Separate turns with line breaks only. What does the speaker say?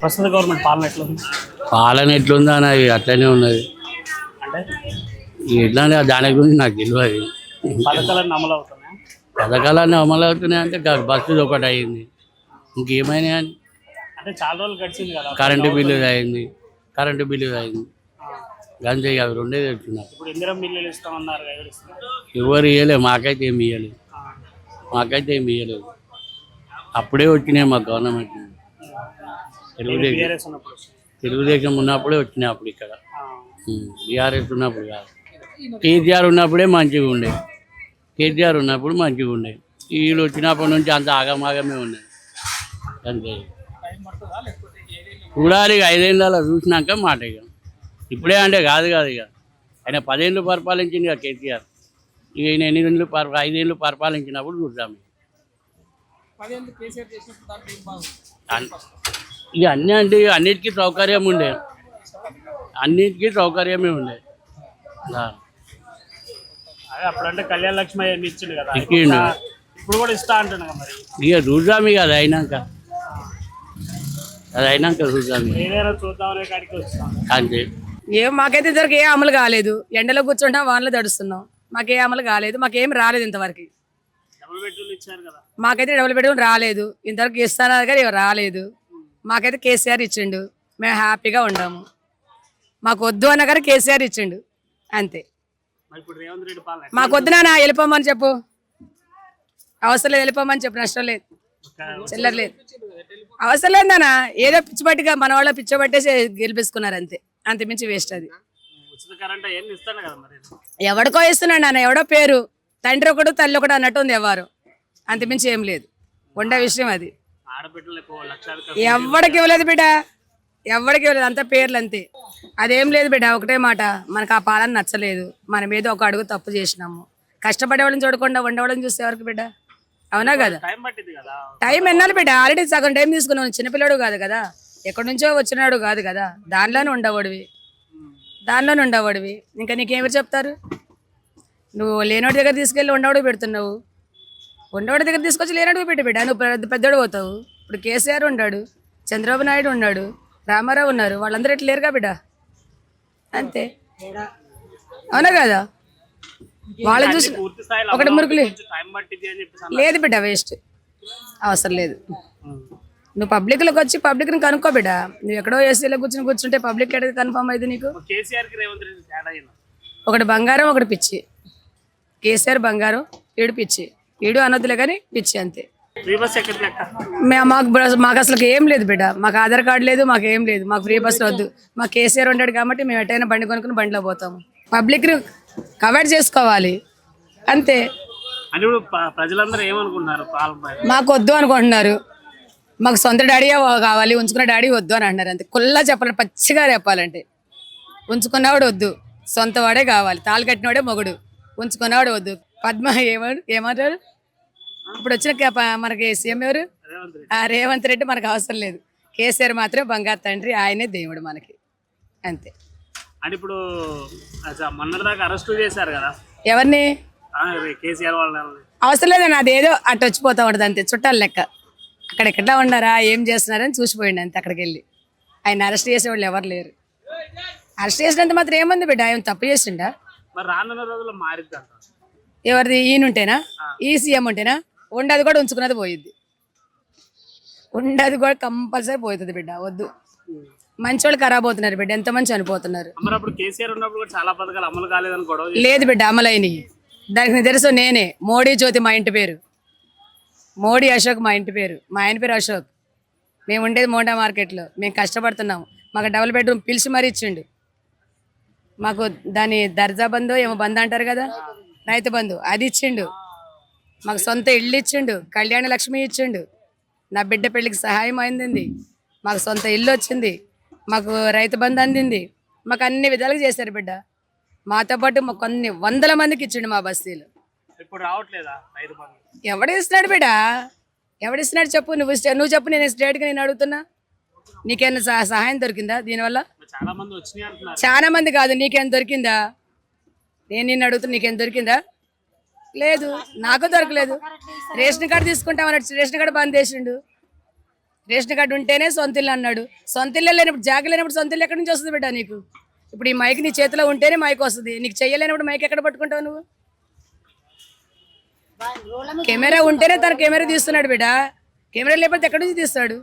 ప్రస్తుత గవర్నమెంట్ పాలన ఎట్లుంది?
పాలన ఎట్లుందా అన్నది అట్లనే ఉన్నది.
అంటే
ఎట్లా దాని గురించి నాకు తెలియదు.
పథకాలన్నీ అమలు అవుతున్నాయి.
పథకాలన్నీ అమలు అవుతున్నాయి అంటే బస్సు ఒకటి అయింది, ఇంకేమైనా అని
అంటే చాలా రోజులు గడిచింది కదా.
కరెంటు బిల్లు అయింది, అంతే అవి రెండే తెలుస్తున్నారు.
ఇప్పుడు ఇందిరా మిల్లులు ఇస్తామన్నారు, ఎవరు ఇస్తున్నారు?
ఎవరు ఇవ్వలేదు, మాకైతే ఏమి ఇవ్వలేదు. అప్పుడే వచ్చినాయి మా గవర్నమెంట్. తెలుగుదేశం ఉన్నప్పుడే వచ్చినాయి అప్పుడు ఇక్కడ. టీఆర్ఎస్ ఉన్నప్పుడు కాదు. కేసీఆర్ ఉన్నప్పుడే మంచిగా ఉండే. వీళ్ళు వచ్చినప్పటి నుంచి అంత ఆగమాగమే ఉన్నాయి అంతే. చూడాలి, 5 ఏళ్ళలో చూసినాక మాట. ఇక ఇప్పుడే అంటే కాదు ఇక ఆయన 10 ఏళ్ళు పరిపాలించింది ఇక కేసీఆర్. ఇక ఈయన 5 ఏళ్ళు పరిపాలించినప్పుడు చూద్దాం. ఇక అన్నీ అంటే అన్నిటికీ సౌకర్యమే ఉండే.
అదే అప్పుడంటే కళ్యాణ లక్ష్మి అన్ని ఇచ్చిండు కదా,
ఇచ్చిండు.
ఇప్పుడు కూడా ఇస్తా అంటున్నా మరి.
ఇక చూద్దాం, ఇక అది అయినాక చూద్దాం.
ఏదైనా చూద్దామనే కాడికి వస్తాం
అంతే.
మాకైతే ఇంతవరకు ఏ అమలు కాలేదు. ఎండలో కూర్చుంటాం, వానలో తడుస్తున్నాం. మాకే అమలు కాలేదు, మాకేం రాలేదు ఇంతవరకు.
డబుల్ బెడ్రూమ్లు ఇచ్చారు కదా,
మాకైతే డబుల్ బెడ్రూమ్ రాలేదు ఇంతవరకు. ఇస్తున్నారు కానీ రాలేదు. మాకైతే కేసీఆర్ ఇచ్చిండు, మేము హ్యాపీగా ఉండాము. మాకు వద్దు అన్న కానీ కేసీఆర్ ఇచ్చిండు అంతే.
ఇప్పుడు రేవంత్ రెడ్డి పాలన
మాకు వద్దు నాన్న, వెళ్ళిపోమని చెప్పు. అవసరం లేదు, వెళ్ళిపోమని చెప్పు. నష్టం లేదు, చిల్లర లేదు. అవసరం లేదు నాన్న. ఏదో పిచ్చిపట్టిగా మన వాళ్ళ పిచ్చబట్టేసి గెలిపించుకున్నారు అంతే. అంతమించి వేస్ట్ అది.
ఉచిత కరెంట్ అవన్నీ ఇస్తాను కదా మరి.
ఎవడికో ఇస్తున్నాడు నాన్న, ఎవడో పేరు. తండ్రి ఒకడు తల్లి ఒకటి అన్నట్టు ఉంది ఎవరు. అంతమించి ఏం లేదు. ఉండే విషయం అది. ఎవడికి ఇవ్వలేదు బిడ్డ, ఎవడికి ఇవ్వలేదు. అంత పేర్లు అంతే. అదేం లేదు బిడ్డ, ఒకటే మాట. మనకు ఆ పాలన నచ్చలేదు. మనం ఏదో ఒక అడుగు తప్పు చేసినాము. కష్టపడే వాళ్ళని చూడకుండా ఉండేవాళ్ళని చూస్తే ఎవరికి బిడ్డ? అవునా కదా? టైం ఎన్నాళ్ళు బిడ్డ? ఆల్రెడీ సగం టైం తీసుకున్నావు. చిన్నపిల్లడు కాదు కదా, ఎక్కడి నుంచో వచ్చినాడు కాదు కదా. దానిలోనే ఉండేవాడివి. ఇంకా నీకేమని చెప్తారు? నువ్వు లేనోడి దగ్గర తీసుకెళ్ళి ఉండవాడికి పెడుతున్నావు. ఉండవాడి దగ్గర తీసుకొచ్చి లేనోడికి పెట్టి బిడ్డ. నువ్వు పెద్దోడు పోతావు. ఇప్పుడు కేసీఆర్ ఉన్నాడు, చంద్రబాబు నాయుడు ఉన్నాడు, రామారావు ఉన్నారు. వాళ్ళందరూ ఎట్లా లేరుగా బిడ్డ? అంతే. అవునా కదా? వాళ్ళని చూసి ఒకటి మురుకులే లేదు బిడ్డ, వేస్ట్. అవసరం లేదు. నువ్వు పబ్లిక్లోకి వచ్చి పబ్లిక్ని కనుక్కో బిడ్డ. నువ్వు ఎక్కడో ఏసీలో కూర్చుంటే పబ్లిక్ ఎక్కడ కన్ఫర్మ్ అయింది నీకు? ఒకటి బంగారం, ఒకటి పిచ్చి. కేసీఆర్ బంగారం, ఈడు పిచ్చి. ఈడు అనొద్దులే కానీ పిచ్చి అంతే. మాకు అసలు ఏం లేదు బిడ్డ. మాకు ఆధార్ కార్డు లేదు, మాకు ఏం లేదు. మాకు ఫ్రీ బస్సులు వద్దు. మాకు కేసీఆర్ ఉంటాడు కాబట్టి మేము ఎట్టయినా బండి కొనుక్కుని బండిలో పోతాము. పబ్లిక్ని కవర్ చేసుకోవాలి అంతే.
ప్రజలందరూ ఏమనుకుంటున్నారు?
మాకు వద్దు అనుకుంటున్నారు. మాకు సొంత డాడీ కావాలి, ఉంచుకున్న డాడీ వద్దు అని అంటున్నారు అంతే. కుల్లా చెప్పాలి, పచ్చిగా చెప్పాలంటే. ఉంచుకున్నవాడు వద్దు, సొంత వాడే కావాలి. తాళి కట్టినవాడే మొగుడు, ఉంచుకున్నవాడు వద్దు. పద్మ ఏమంటారు? ఇప్పుడు వచ్చిన మనకి సీఎం ఎవరు? రేవంత్ రెడ్డి. మనకు అవసరం లేదు. కేసీఆర్ మాత్రం బంగారు తండ్రి, ఆయనే దేవుడు మనకి అంతే.
అంటే ఇప్పుడు మొన్నటిదాకా అరెస్టు చేశారు కదా
ఎవరిని?
కేసీఆర్ వాళ్ళని.
అవసరం లేదని, అదేదో అటు వచ్చిపోతా ఉంటుంది అంతే. చుట్టాలు లెక్క. అక్కడెక్కడా ఉన్నారా, ఏం చేస్తున్నారని చూసిపోయింది అంతే. అక్కడికి వెళ్ళి ఆయన అరెస్ట్ చేసేవాళ్ళు ఎవరు లేరు. అరెస్ట్ చేసినంత మాత్రం ఏముంది బిడ్డ? ఆయన తప్పు చేసిండా? ఎవరిది? ఈయనుంటేనా? ఈ సీఎం ఉంటేనా? ఉండదు కూడా, ఉంచుకున్నది పోయిద్ది. ఉండదు కూడా కంపల్సరీ పోతుంది బిడ్డ. వద్దు. మంచి వాళ్ళు ఖరాబ్ అవుతున్నారు బిడ్డ, ఎంత మంచి చనిపోతున్నారు. లేదు బిడ్డ, అమలైనవి. దానికి నిదర్శనం నేనే. మోడీ జ్యోతి మా ఇంటి పేరు. మోడీ అశోక్ మా ఇంటి పేరు. మా ఆయన పేరు అశోక్. మేము ఉండేది మోండా మార్కెట్లో. మేము కష్టపడుతున్నాము. మాకు డబుల్ బెడ్రూమ్ పిలిచి మరీ ఇచ్చిండు. మాకు దాని దర్జా బంధు ఏమో బంధు అంటారు కదా, రైతు బంధు, అది ఇచ్చిండు. మాకు సొంత ఇల్లు ఇచ్చిండు. కళ్యాణ లక్ష్మి ఇచ్చిండు. నా బిడ్డ పెళ్ళికి సహాయం అందింది. మాకు సొంత ఇల్లు వచ్చింది. మాకు రైతు బంధు అందింది. మాకు అన్ని విధాలుగా చేశారు బిడ్డ. మాతో పాటు కొన్ని వందల మందికి ఇచ్చిండు మా బస్తీలు. ఎవడిస్తున్నాడు బిడ్డ? ఎవడిస్తున్నాడు చెప్పు. నువ్వు చెప్పు. నేను స్ట్రేట్గా నేను అడుగుతున్నా. నీకేమైనా సహాయం దొరికిందా దీనివల్ల? చాలా మంది కాదు, నీకేం దొరికిందా? నేను నిన్ను అడుగుతున్నా, నీకేం దొరికిందా? లేదు, నాకు దొరకలేదు. రేషన్ కార్డు తీసుకుంటామన్నాడు, రేషన్ కార్డు బంద్ చేసిండు. రేషన్ కార్డు ఉంటేనే సొంత ఇల్లు అన్నాడు. సొంత ఇల్లు లేనప్పుడు జాగా లేనప్పుడు సొంత ఇల్లు ఎక్కడి నుంచి వస్తుంది బిడ్డ నీకు? ఇప్పుడు ఈ మైక్ నీ చేతిలో ఉంటేనే మైక్ వస్తుంది. నీకు చెయ్యలేనప్పుడు మైక్ ఎక్కడ పట్టుకుంటావు నువ్వు? కెమెరా ఉంటేనే తన కెమెరా తీస్తున్నాడు బిడ్డ. కెమెరా లేకపోతే ఎక్కడి నుంచి తీస్తాడు?